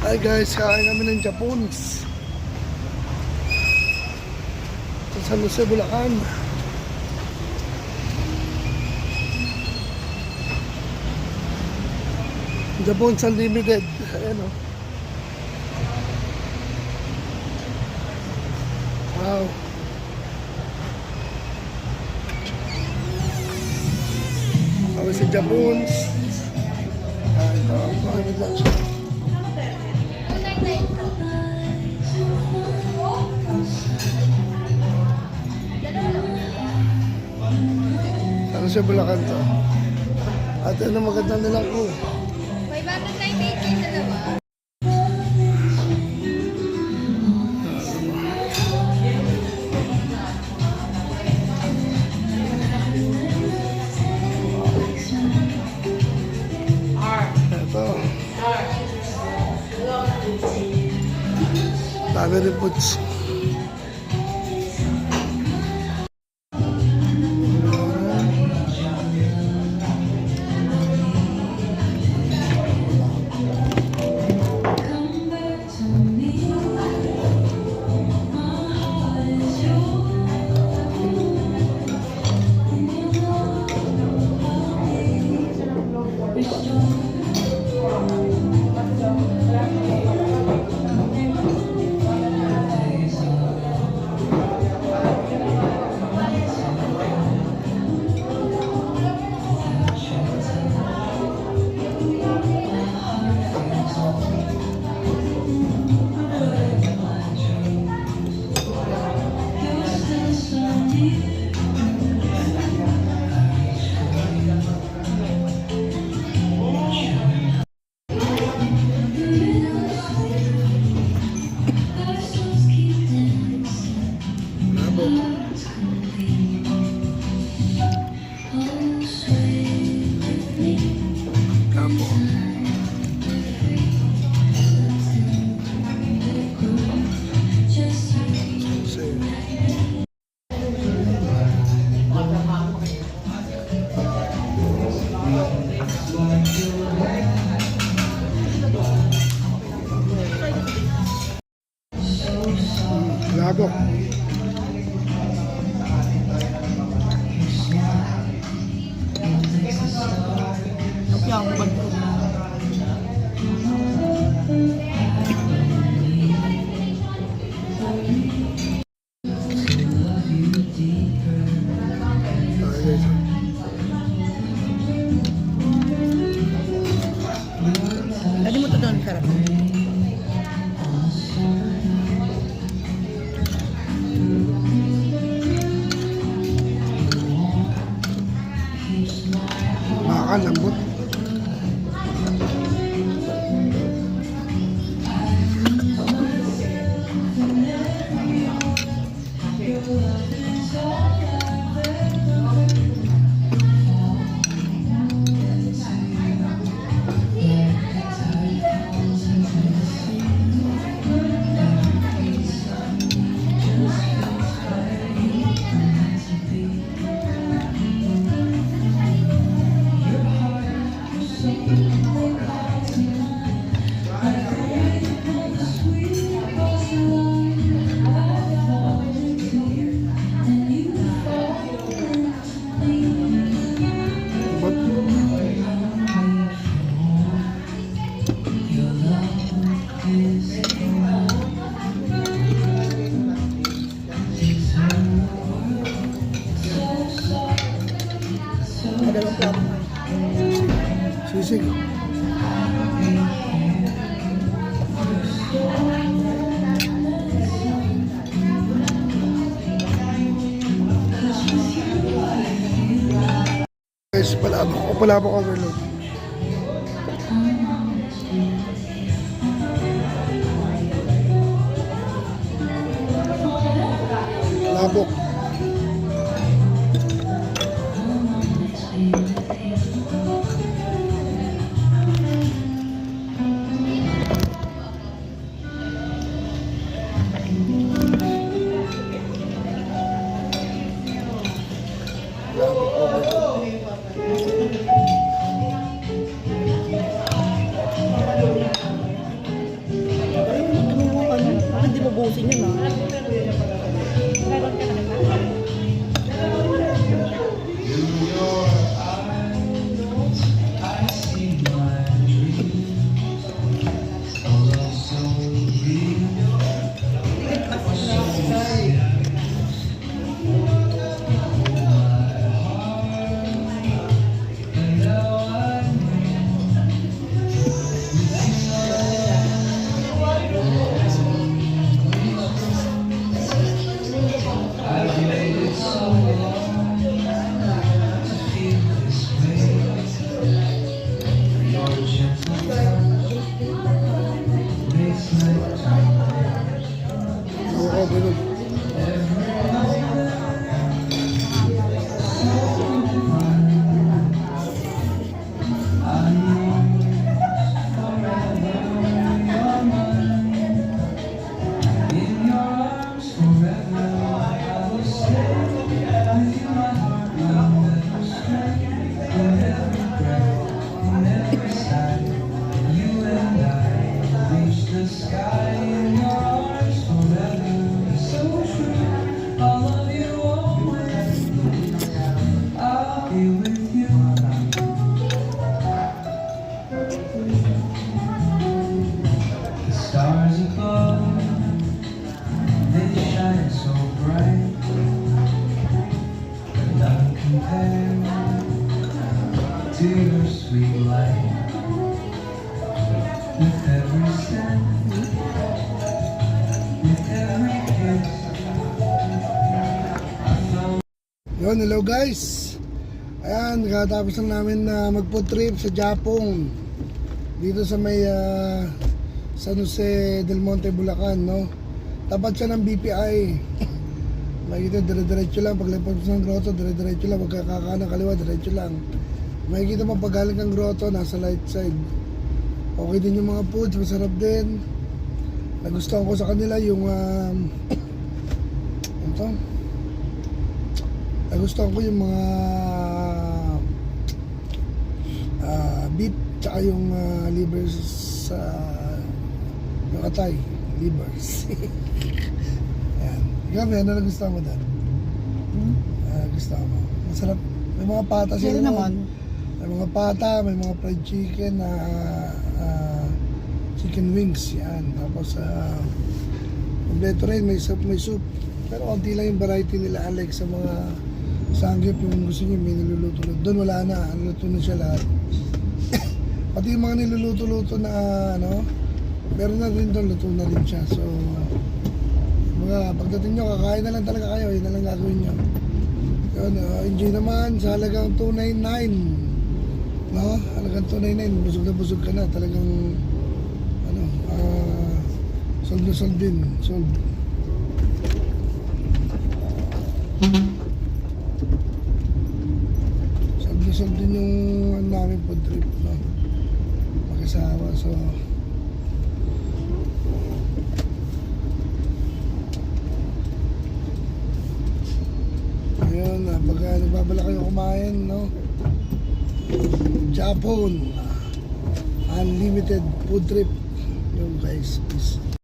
Hi guys, kain kami ng Japones sa San Jose, Bulacan. Japones Unlimited. Ayan o. Wow. Kami sa Japones. Ito, makamit lang siya. Ano siya, Bulacan to? At ano maganda nila ko. 598 yung dalawa. Ito. Dami rin puts. Labok. Tadi mo ito doon, sarap. Makan, lambot. Dalawang plato. Sisig. Guys, palabok overload. Labok. Labok overload. Yun, hello guys. Ayan, katapos lang namin na mag-food trip sa Japong. Dito sa may San Jose del Monte, Bulacan, no? Tapat siya ng BPI. Makikita, dire-diretso lang. Paglipad mo ng grotto, dire-diretso lang. Magkakakaan ng kaliwa, diretso lang. Makikita mo pag galing kang grotto, nasa light side. Okay din yung mga foods, masarap din. Nagustuhan ko sa kanila yung ano to? Nagustuhan ko yung mga beef tsaka yung livers sa yung atay, livers. Ayan. Ikaw, ano nagustuhan mo doon? Gusto mo. Masarap. May mga pata sila Sila naman. May mga pata, may mga fried chicken na chicken wings. Yan. Tapos kompleto rin, may soup. Pero konti lang yung variety nila, Alex, sa mga sanggip. Yung gusto nyo, may niluluto. Doon wala na. Luto na siya lahat. Pati yung mga niluluto-luto na ano, meron na rin doon, luto na rin siya. So, mga pagdating nyo, kakain na lang talaga kayo. Yun na lang gagawin nyo. Yun, enjoy naman sa halagang 299. No? Halagang 299. Busog na busog ka na. Talagang, ano, sold na sold din. Sold. Sold na sold din yung ano namin food trip. No? Mag-asawa. So, ayun, pag nagbabala kayo kumain, no? Japon, unlimited food trip. Yun guys, please.